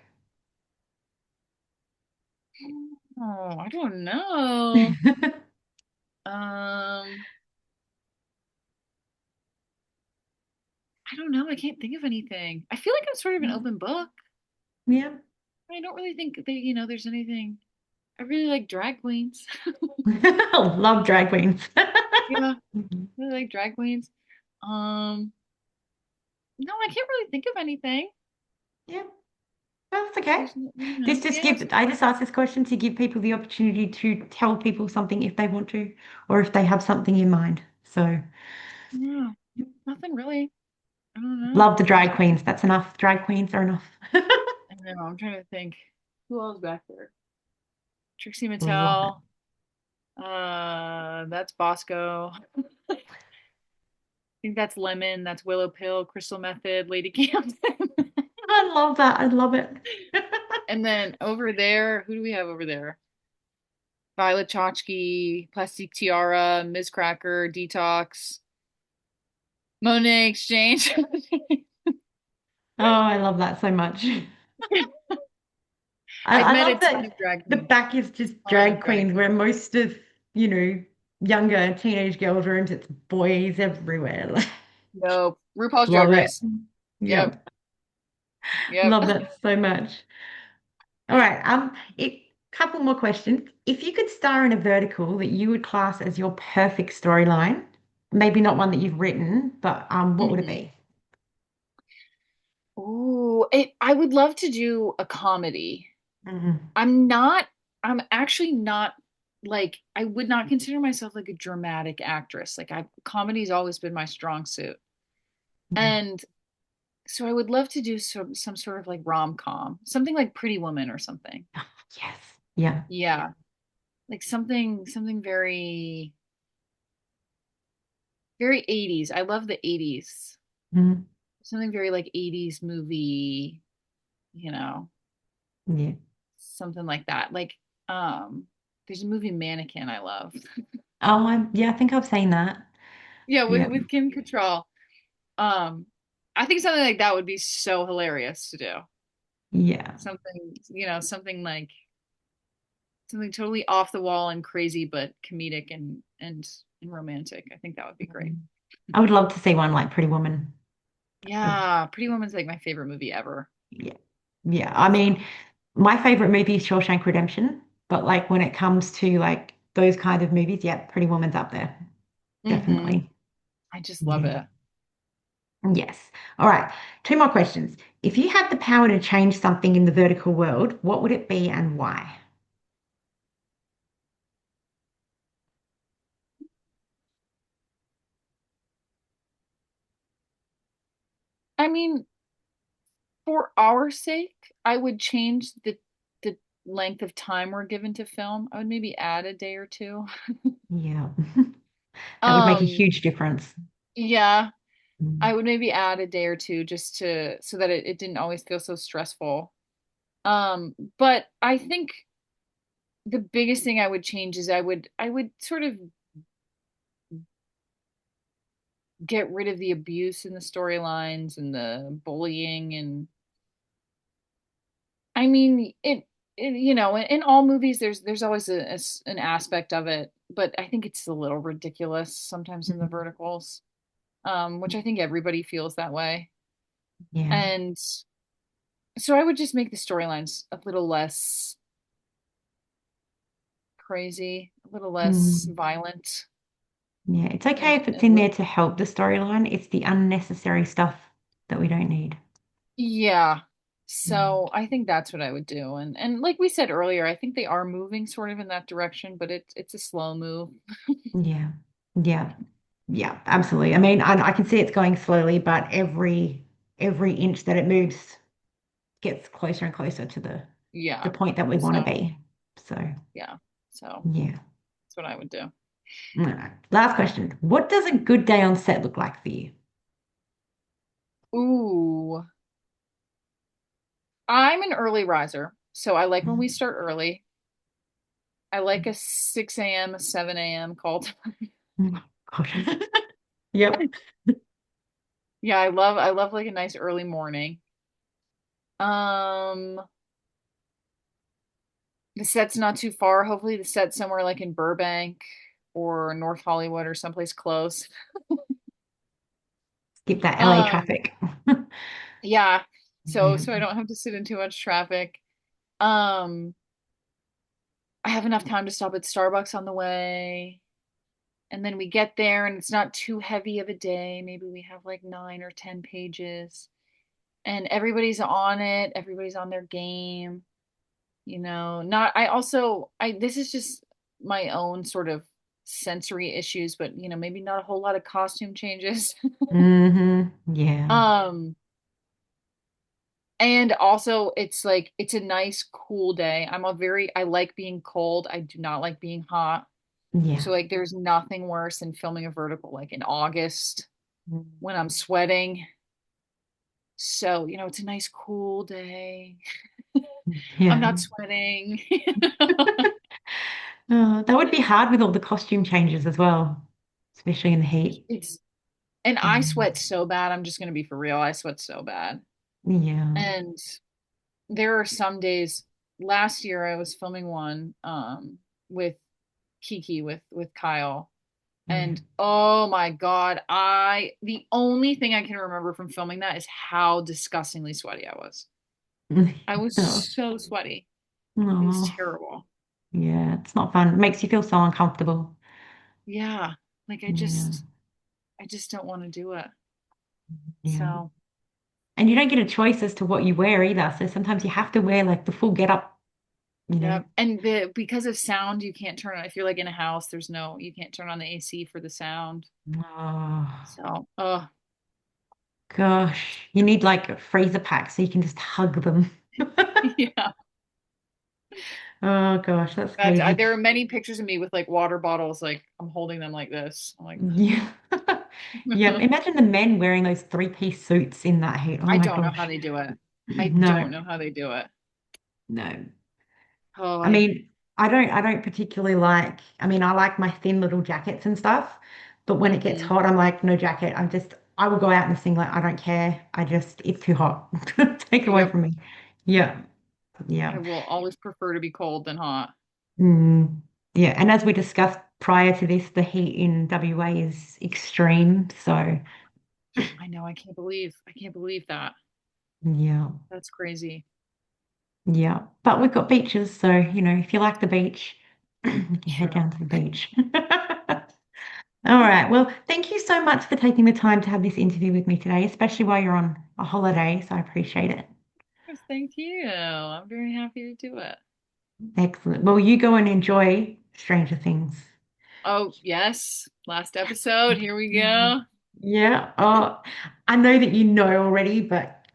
Oh, I don't know. Um, I don't know. I can't think of anything. I feel like I'm sort of an open book. Yeah. I don't really think that, there's anything. I really like drag queens. Love drag queens. Yeah, I really like drag queens. Um, no, I can't really think of anything. Yeah, that's okay. There's, This just yeah, gives, I just asked this question to give people the opportunity to tell people something if they want to, or if they have something in mind. So no, nothing really. I don't know. love the drag queens. That's enough. Drag queens are enough. I don't know. I'm trying to think. Who else back there? Trixie Love it. Mattel. That's Bosco. I think that's Lemon. That's Willow Pill, Crystal Method, Lady Camden. I love that. I love it. And then over there, who do we have over there? Violet Chachki, Plastic Tiara, Ms. Cracker, Detox, Monet Exchange. Oh, I love that so much. I, I've I met a love ton that of drag the queens. back is just Ton drag of drag queens, where most of, younger teenage girls' rooms, it's boys everywhere. Nope. RuPaul's Drag Love it. Race. Yep. Yep. Yep. Love that so much. All right. Couple more questions. If you could star in a vertical that you would class as your perfect storyline, maybe not one that you've written, but what would it Mhm. be? Ooh, I would love to do a comedy. Mhm. I'm not, I'm actually not like, I would not consider myself like a dramatic actress. Comedy's always been my strong suit. Yeah. And so I would love to do some sort of like rom-com, something like Pretty Woman or something. Oh, yes. Yeah. Yeah. Like something very, very 80s. I love the 80s. Mhm. Something very like 80s movie, you know, Yeah. something like that. Um, there's a movie Mannequin I love. Oh, yeah, I think I've seen that. Yeah, Yeah. with Kim Cattrall. Um, I think something like that would be so hilarious to do. Yeah. Something like something totally off the wall and crazy, but comedic and romantic. I think that would be great. Mhm. I would love to see one like Pretty Woman. Uh, Yeah, Pretty Woman's like my favorite movie ever. Yeah. Yeah. I mean, my favorite movie is Shawshank Redemption, but like when it comes to like those kind of movies, yeah, Pretty Woman's up there. Hmm. Definitely. I just love Yeah. it. Yes. All right. Two more questions. If you had the power to change something in the vertical world, what would it be and why? I mean, for our sake, I would change the length of time we're given to film. I would maybe add a day or two. Yeah. That would make a Um, huge difference. yeah, I Mm. would maybe add a day or two just to so that it didn't always feel so stressful. But I think the biggest thing I would change is I would sort of get rid of the abuse in the storylines and the bullying and I mean in all movies there's always an aspect of it, but I think it's a little ridiculous sometimes in the verticals, which I think everybody feels that way. Yeah. And so I would just make the storylines a little less crazy, a little less Mm. violent, Yeah. It's okay if it's and in there to help the storyline. It's the unnecessary stuff that we don't need. yeah. Mm. So I think that's what I would do. And like we said earlier, I think they are moving sort of in that direction, but it's a slow move. Yeah. Yeah. Yeah. Absolutely. I mean, I can see it's going slowly, but every inch that it moves gets closer and closer to the Yeah. point that we want to So be. So, yeah. So yeah. that's what I would do. All right. Last question. What does a good day on set look like for you? Ooh. I'm an early riser, so I like when we Mm. start early. I like a 6 a.m., a 7 a.m. call time. Oh, God. Yep. Yeah, I love like a nice early morning. Um, the set's not too far. Hopefully the set's somewhere like in Burbank or North Hollywood or someplace close. Skip that LA Um, traffic. yeah. So Yeah. so I don't have to sit in too much traffic. Um, I have enough time to stop at Starbucks on the way. And then we get there and it's not too heavy of a day. Maybe we have like 9 or 10 pages. And everybody's on it, everybody's on their game. Not I also I this is just my own sort of sensory issues, but maybe not a whole lot of costume changes. Yeah. Um, and also it's like it's a nice cool day. I like being cold. I do not like being hot. Yeah. So like there's nothing worse than filming a vertical like in August when I'm sweating. So, it's a nice cool day. I'm Yeah. not sweating. That would be hard with all the costume changes as well, especially in the heat. It's and I Mm. sweat so bad. I'm just gonna be for real. I sweat so bad. Yeah. And there are some days last year I was filming one with Kiki with Kyle. Yeah. And oh my God, the only thing I can remember from filming that is how disgustingly sweaty I was. I was Oh, so sweaty. It was Oh, terrible. yeah, it's not fun. It makes you feel so uncomfortable. Yeah. Like Yeah, I just don't want to do it. yeah. So, And you don't get a choice as to what you wear either. So sometimes you have to wear like the full get up, you know. yeah. And the because of sound, you can't turn on if you're like in a house, you can't turn on the AC for the sound. Oh, So, gosh. You need like a freezer pack so you can just hug them. yeah. Oh gosh, that's But crazy. there are many pictures of me with like water bottles, like I'm holding them like this. I'm like, Yeah. Yeah. Imagine the men wearing those three-piece suits in that heat. Oh I my don't know how gosh. they do it. I No, don't know how they do it. no. Oh, I mean, I don't particularly like, I mean, I like my thin little jackets and stuff, but when it gets hmm hot, I'm like, no jacket. I will go out in the singlet. I don't care. It's too hot. Take it away Yep. from me. Yeah. I Yeah. will always prefer to be cold than hot. Mm, yeah. And as we discussed prior to this, the heat in WA is extreme. So, I can't believe that. yeah. That's crazy. Yeah. But we've got beaches. So, if you like the beach, you can head True. down to the beach. All right. Well, thank you so much for taking the time to have this interview with me today, especially while you're on a holiday. So I appreciate it. Yes, thank you. I'm very happy to do it. Excellent. Well, you go and enjoy Stranger Things. Oh, yes. Last episode. Here we go. Yeah. Oh, I know that you know already, but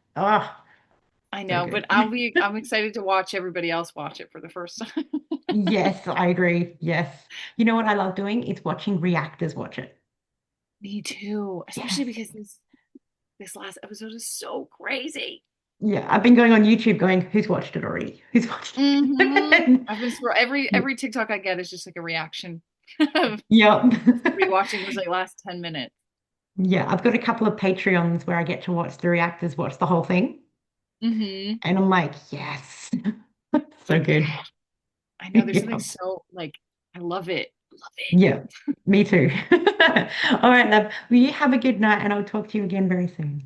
I so know, but good. I'm excited to watch everybody else watch it for the first time. Yes, I agree. Yes. You know what I love doing? It's watching reactors watch it. Me too, especially Yes. because this last episode is so crazy. Yeah. I've been going on YouTube going, who's watched it already? Who's watched it? I've been every TikTok I get is just like a reaction of Yep. somebody watching was like last 10 minutes. Yeah, I've got a couple of Patreons where I get to watch the reactors watch the whole thing. hmm And I'm like, yes. So Like, good. I know there's something Yeah. so like I love it. Love it. Yeah, me too. All right, love. Well, you have a good night and I'll talk to you again very soon.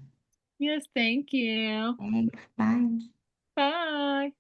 Yes, thank you. Thanks. Bye. Bye.